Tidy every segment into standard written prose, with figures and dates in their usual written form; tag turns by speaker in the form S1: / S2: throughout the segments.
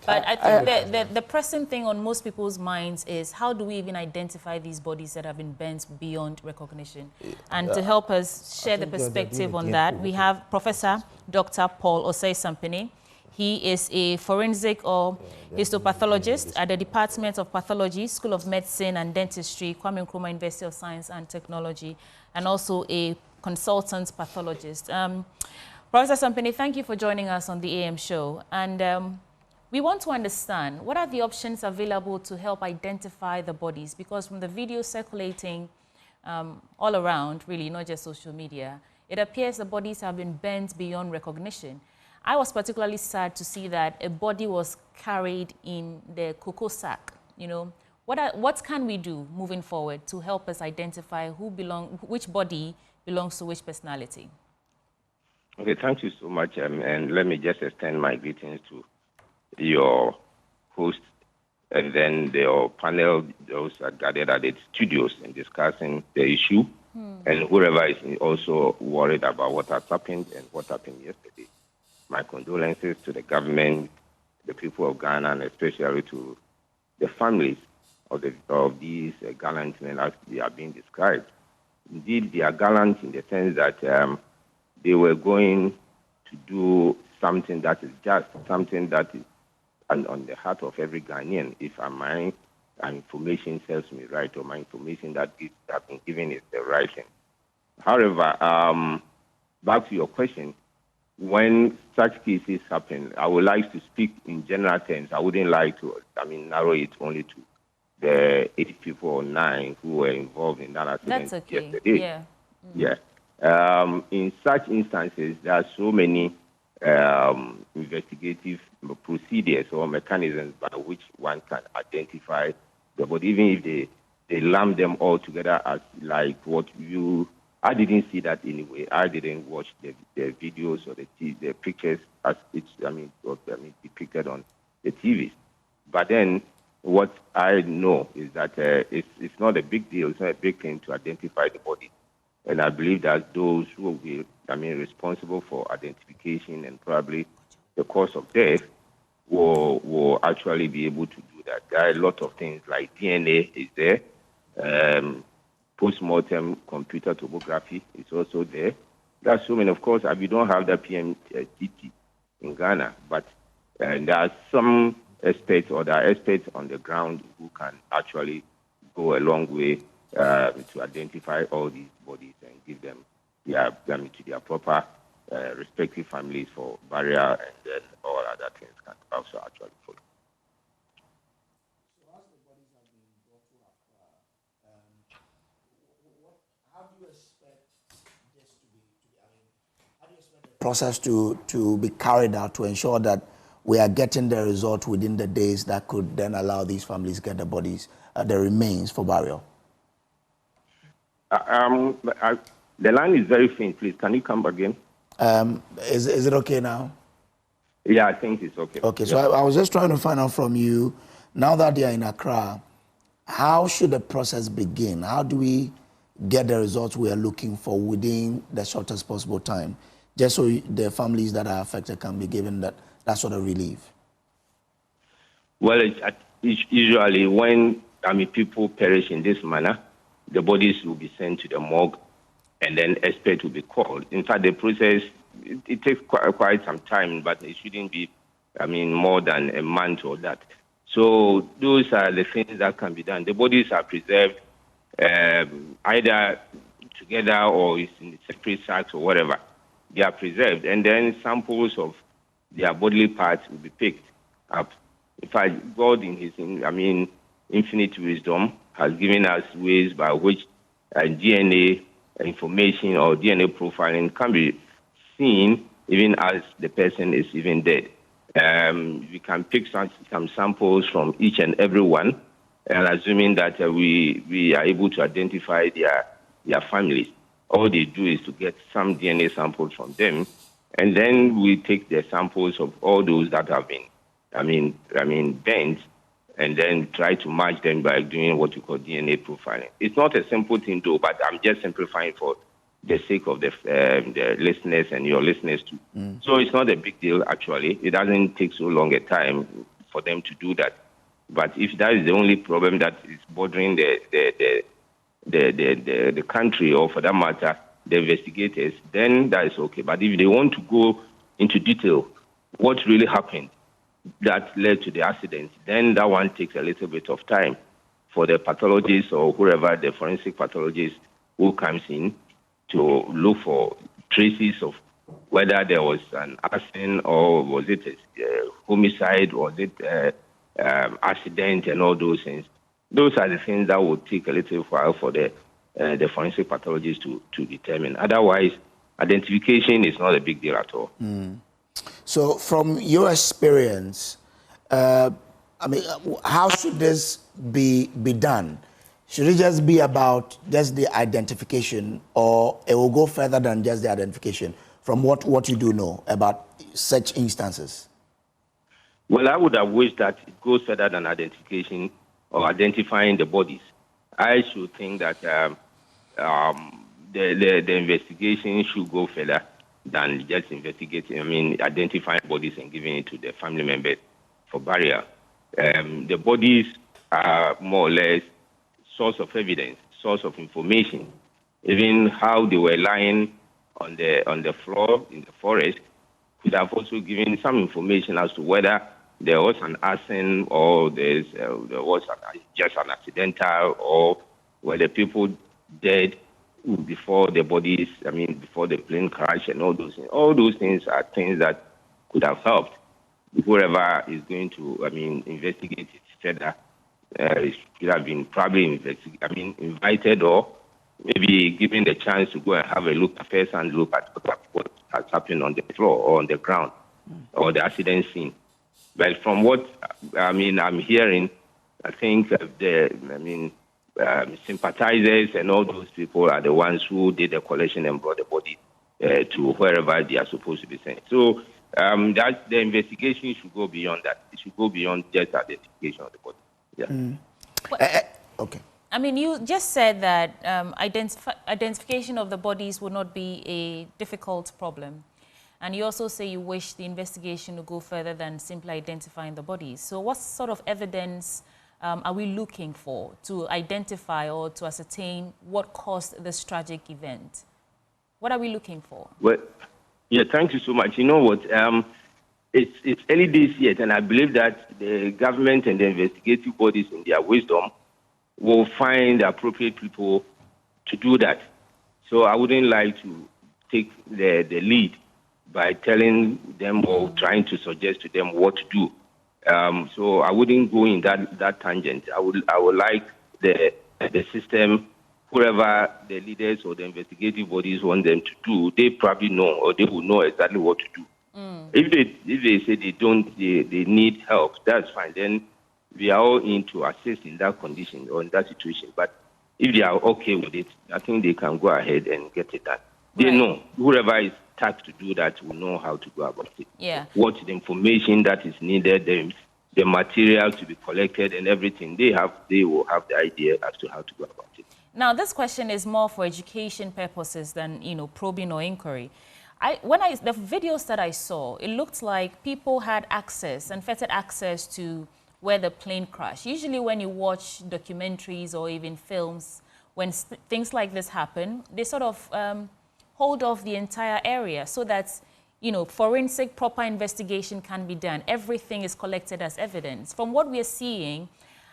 S1: But I think the pressing thing on most people's minds is how do we even identify these bodies that have been burnt beyond recognition? And to help us share the perspective on that, we have Professor Dr. Paul Osei Sampene. He is a forensic or histopathologist at the Department of Pathology, School of Medicine and Dentistry, Kwame Nkrumah University of Science and Technology, and also a consultant pathologist. Professor Sampene, thank you for joining us on the AM show. And we want to understand what are the options available to help identify the bodies, because from the video circulating all around, really, not just social media, it appears the bodies have been burnt beyond recognition. I was particularly sad to see that a body was carried in the cocoa sack. You know, what can we do moving forward to help us identify which body belongs to which personality?
S2: Okay, thank you so much. And let me just extend my greetings to your host and then your panel, those that gathered at the studios and discussing the issue, and whoever is also worried about what has happened and what happened yesterday. My condolences to the government, the people of Ghana, and especially to the families of these gallant men as they are being described. Indeed, they are gallant in the sense that they were going to do something that is just, something that is on the heart of every Ghanaian, if my information serves me right, or my information that have been given is the right thing. However, back to your question, when such cases happen, I would like to speak in general terms. I wouldn't like to, narrow it only to the 8 people or 9 who were involved in that accident yesterday.
S1: Yeah.
S2: Yeah. In such instances, there are so many investigative procedures or mechanisms by which one can identify the body, even if they lump them all together as like what I didn't see that anyway. I didn't watch the videos or the pictures as it's depicted on the TVs. But then what I know is that it's not a big deal. It's not a big thing to identify the body. And I believe that those who will be, responsible for identification and probably the cause of death will actually be able to do that. There are a lot of things like DNA is there. Post-mortem computer tomography is also there. There are so many, of course, we don't have the PMTT in Ghana, but there are some experts or there are experts on the ground who can actually go a long way to identify all these bodies and give them to their proper respective families for burial, and then all other things can also actually follow.
S3: So as the bodies have been brought to Accra, how do you expect this to be how do you expect the process to be carried out to ensure that we are getting the result within the days that could then allow these families to get the bodies, the remains for burial?
S2: The line is very faint, please. Can you come again?
S3: Is it okay now?
S2: Yeah, I think it's okay.
S3: Okay, so I was just trying to find out from you, now that they are in Accra, how should the process begin? How do we get the results we are looking for within the shortest possible time, just so the families that are affected can be given that sort of relief?
S2: Well, it's usually when people perish in this manner, the bodies will be sent to the morgue, and then experts will be called. In fact, the process, it takes quite some time, but it shouldn't be, more than a month or that. So those are the things that can be done. The bodies are preserved either together or it's in separate sacks or whatever. They are preserved, and then samples of their bodily parts will be picked up. In fact, God in his, infinite wisdom has given us ways by which DNA information or DNA profiling can be seen even as the person is even dead. We can pick some samples from each and every one, and assuming that we are able to identify their families. All they do is to get some DNA samples from them, and then we take the samples of all those that have been bent, and then try to match them by doing what you call DNA profiling. It's not a simple thing, though, but I'm just simplifying for the sake of the listeners and your listeners too. So it's not a big deal, actually. It doesn't take so long a time. for them to do that. But if that is the only problem that is bothering the country, or for that matter, the investigators, then that is okay. But if they want to go into detail, what really happened that led to the accident, then that one takes a little bit of time for the pathologist or whoever, the forensic pathologist who comes in to look for traces of whether there was an accident or was it a homicide, or was it accident, and all those things. Those are the things that will take a little while for the forensic pathologist to determine. Otherwise, identification is not a big deal at all.
S3: So from your experience, how should this be done? Should it just be about just the identification, or it will go further than just the identification, from what you do know about such instances?
S2: Well, I would have wished that it goes further than identification or identifying the bodies. I should think that the investigation should go further than just investigating, identifying bodies and giving it to the family members for burial. The bodies are more or less source of evidence, source of information. Even how they were lying on the floor in the forest could have also given some information as to whether there was an accident, or there was just an accidental, or were the people dead before the bodies, before the plane crash, and all those things. All those things are things that could have helped whoever is going to, investigate it further. Should have been probably invited, or maybe given the chance to go and have a look at first and look at what has happened on the floor or on the ground or the accident scene. But from what I'm hearing, I think sympathizers and all those people are the ones who did the collection and brought the body to wherever they are supposed to be sent. So that the investigation should go beyond that. It should go beyond just identification of the body. Yeah.
S3: Okay.
S1: You just said that identification of the bodies would not be a difficult problem. And you also say you wish the investigation to go further than simply identifying the bodies. So what sort of evidence are we looking for to identify or to ascertain what caused this tragic event? What are we looking for?
S2: Well, yeah, thank you so much. You know what? It's early days yet, and I believe that the government and the investigative bodies, in their wisdom, will find the appropriate people to do that. So I wouldn't like to take the lead by telling them or trying to suggest to them what to do. So I wouldn't go in that tangent. I would like the system, whoever the leaders or the investigative bodies want them to do, they probably know, or they will know exactly what to do. If they say they need help, that's fine. Then we are all in to assist in that condition or in that situation. But if they are okay with it, I think they can go ahead and get it done. They know, whoever is tasked to do that will know how to go about it.
S1: Yeah.
S2: What the information that is needed, the material to be collected and everything, they will have the idea as to how to go about it.
S1: Now, this question is more for education purposes than, probing or inquiry. The videos that I saw, it looked like people had access, unfettered access to where the plane crashed. Usually when you watch documentaries or even films, when things like this happen, they sort of hold off the entire area so that, forensic proper investigation can be done. Everything is collected as evidence. From what we are seeing,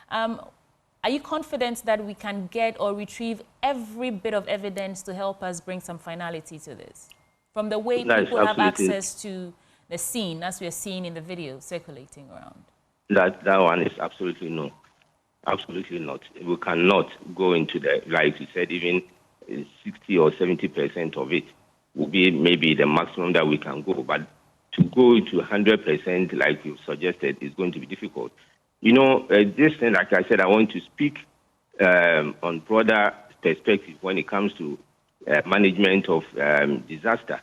S1: are you confident that we can get or retrieve every bit of evidence to help us bring some finality to this? From the way people have access to the scene, as we are seeing in the video circulating around.
S2: That one is absolutely no. Absolutely not. We cannot go into the, like you said, even 60 or 70% of it will be maybe the maximum that we can go. But to go to 100%, like you suggested, is going to be difficult. This thing, like I said, I want to speak on broader perspective when it comes to management of disaster.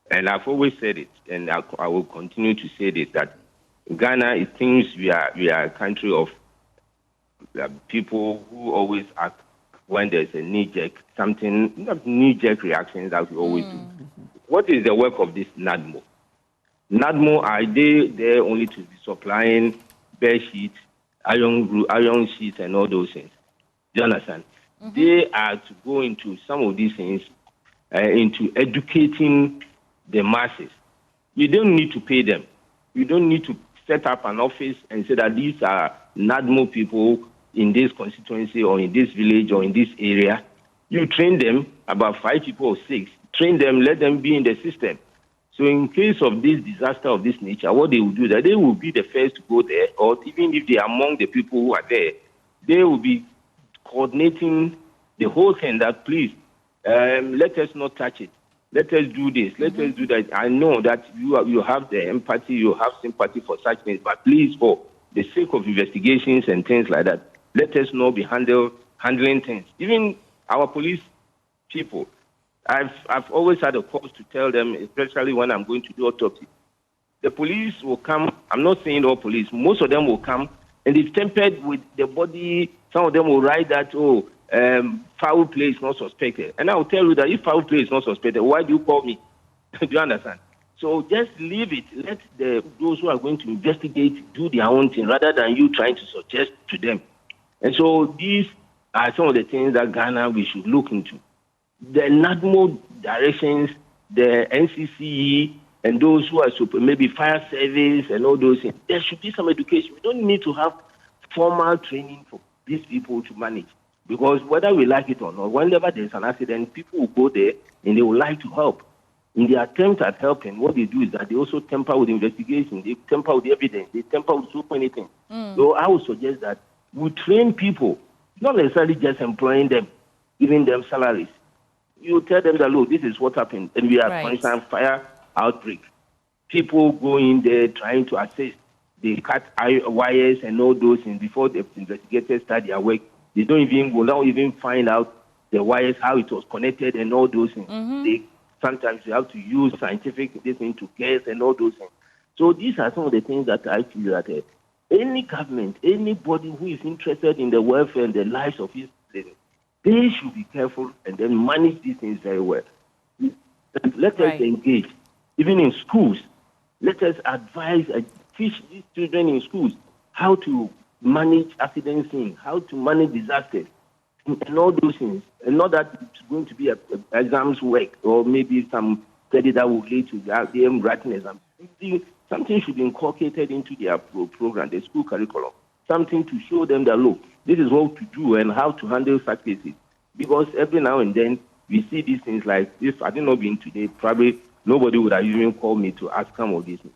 S2: And I've always said it, and I will continue to say this, that Ghana, it thinks we are a country of people who always act when there's a knee-jerk reactions that we always do. What is the work of this NADMO? NADMO, are they there only to be supplying bed sheets, iron sheets, and all those things. Do you understand? They are to go into some of these things, into educating the masses. You don't need to pay them. You don't need to set up an office and say that these are NADMO people in this constituency or in this village or in this area. You train them, about 5 people or 6, train them, let them be in the system. So in case of this disaster of this nature, what they will do is that they will be the first to go there, or even if they are among the people who are there, they will be coordinating the whole thing that, please, let us not touch it. Let us do this. Let us do that. I know that you have the empathy, you have sympathy for such things, but please, for the sake of investigations and things like that, let us not be handling things. Even our police people, I've always had a cause to tell them, especially when I'm going to do autopsy. The police will come. I'm not saying all police. Most of them will come, and it's tempered with the body. Some of them will write that, foul play is not suspected. And I will tell you that if foul play is not suspected, why do you call me? Do you understand? So just leave it. Let those who are going to investigate do their own thing rather than you trying to suggest to them. And so these are some of the things that Ghana we should look into. The NADMO directions, the NCCE, and those who are maybe fire service and all those things, there should be some education. We don't need to have formal training for these people to manage. Because whether we like it or not, whenever there's an accident, people will go there and they would like to help. In the attempt at helping, what they do is that they also tamper with investigation, they tamper with evidence, they tamper with so many things. So I would suggest that we train people, not necessarily just employing them, giving them salaries. You tell them that, look, this is what happened. And we have, for instance, fire outbreak. People go in there trying to assist. They cut wires and all those things before the investigators start their work. They will not even find out the wires, how it was connected and all those things. Sometimes you have to use scientific thing to guess and all those things. So these are some of the things that I feel that any government, anybody who is interested in the welfare and the lives of his citizens, they should be careful and then manage these things very well. Let us engage. Even in schools, let us advise and teach these children in schools how to manage accident scenes, how to manage disasters, and all those things. And not that it's going to be exams work or maybe some study that will lead to them writing exams. Something should be inculcated into their program, the school curriculum. Something to show them that, look, this is what to do and how to handle such cases. Because every now and then we see these things like, if I did not been today, probably nobody would have even called me to ask some of these things.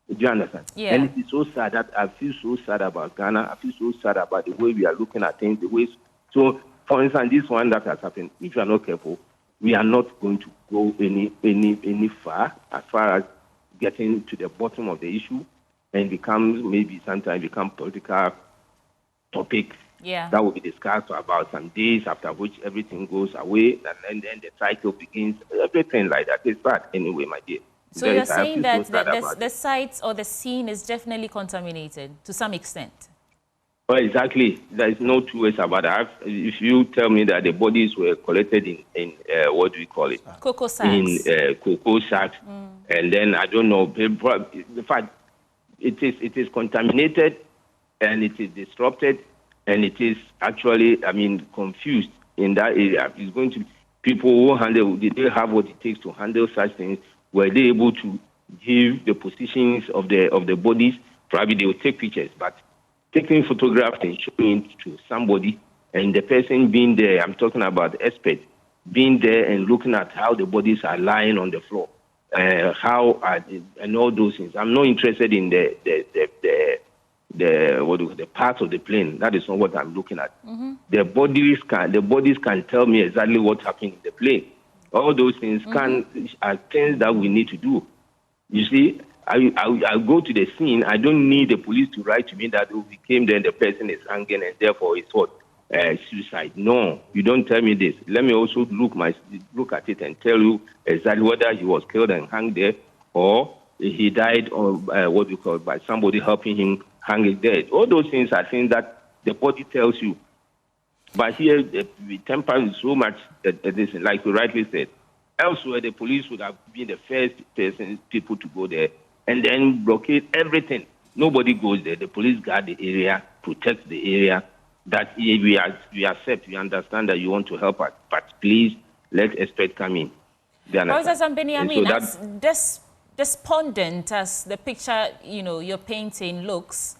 S2: Do you understand?
S1: Yeah.
S2: And it is so sad that I feel so sad about Ghana. I feel so sad about the way we are looking at things, the way. So, for instance, this one that has happened, if you are not careful, we are not going to go any far as far as getting to the bottom of the issue and sometimes become political topic that will be discussed for about some days, after which everything goes away, and then the cycle begins, everything like that. It's bad anyway, my dear.
S1: So you're saying that the site or the scene is definitely contaminated to some extent?
S2: Well, exactly. There is no two ways about it. If you tell me that the bodies were collected in what do we call it?
S1: Cocoa sacks.
S2: In cocoa sacks. And then, I don't know, in fact, it is contaminated and it is disrupted and it is actually, confused in that area. It's going to, people who handle, did they have what it takes to handle such things? Were they able to give the positions of the bodies? Probably they will take pictures, but taking photographs and showing it to somebody and the person being there, I'm talking about the expert, being there and looking at how the bodies are lying on the floor, and all those things. I'm not interested in the parts of the plane. That is not what I'm looking at. The bodies can tell me exactly what happened in the plane. All those things are things that we need to do. You see, I go to the scene. I don't need the police to write to me that we came there and the person is hanging and therefore it's what suicide. No, you don't tell me this. Let me also look at it and tell you exactly whether he was killed and hung there or he died or by somebody helping him hang it dead. All those things are things that the body tells you. But here, we temper with so much, like you rightly said. Elsewhere, the police would have been the first people to go there and then blockade everything. Nobody goes there. The police guard the area, protect the area. That we accept, we understand that you want to help us, but please let experts come in.
S1: Professor Sampene, I mean, as despondent as the picture, you're painting looks,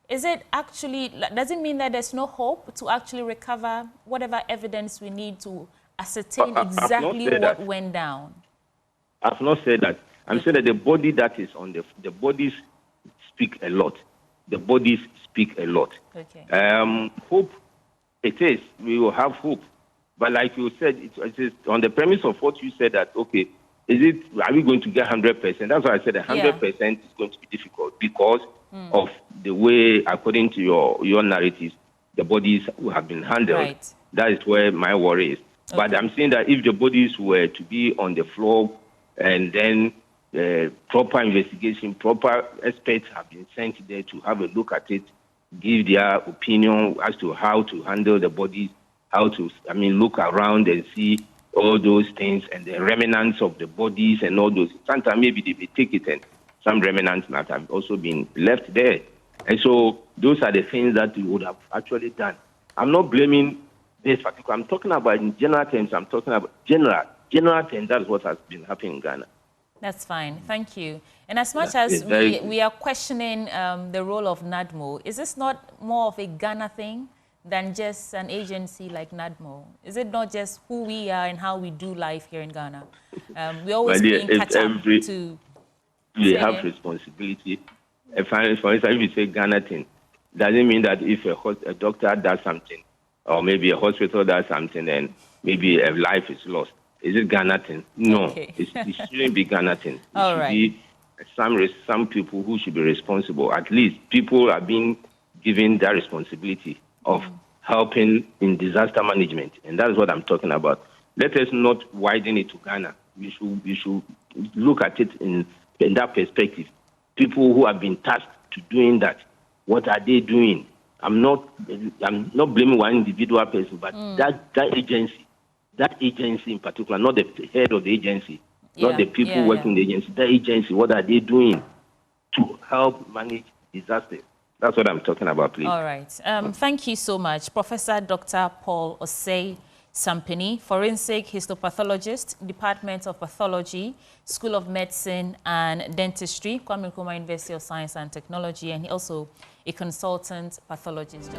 S1: is it actually, does it mean that there's no hope to actually recover whatever evidence we need to ascertain exactly what went down?
S2: I've not said that. I'm saying that the body that is on the bodies speak a lot. The bodies speak a lot.
S1: Okay.
S2: Hope, it is. We will have hope. But like you said, it is on the premise of what you said that, okay, are we going to get 100%? That's why I said 100% is going to be difficult because of the way, according to your narratives, the bodies have been handled.
S1: Right.
S2: That is where my worry is. Okay. But I'm saying that if the bodies were to be on the floor and then proper investigation, proper experts have been sent there to have a look at it, give their opinion as to how to handle the bodies, how to, look around and see all those things and the remnants of the bodies and all those. Sometimes maybe they may take it and some remnants might have also been left there. And so those are the things that we would have actually done. I'm not blaming this particular. I'm talking about in general terms. I'm talking about general terms. That's what has been happening in Ghana.
S1: That's fine. Thank you. And as much as we are questioning the role of NADMO, is this not more of a Ghana thing than just an agency like NADMO? Is it not just who we are and how we do life here in Ghana? We always being catch up to...
S2: We have responsibility. For instance, if you say Ghana thing, doesn't mean that if a doctor does something, or maybe a hospital does something, and maybe a life is lost. Is it Ghana thing? No,
S1: okay.
S2: It shouldn't be Ghana thing.
S1: All
S2: should
S1: right.
S2: be some people who should be responsible. At least people are being given that responsibility of helping in disaster management, and that's what I'm talking about. Let us not widen it to Ghana. We should look at it in that perspective. People who have been tasked to doing that, what are they doing? I'm not blaming one individual person, but that agency in particular, not the head of the agency, not the people working in the agency, that agency, what are they doing to help manage disasters? That's what I'm talking about, please.
S1: All right. Thank you so much. Professor Dr. Paul Osei Sampene, forensic histopathologist, Department of Pathology, School of Medicine and Dentistry, Kwame Nkrumah University of Science and Technology, and also a consultant pathologist.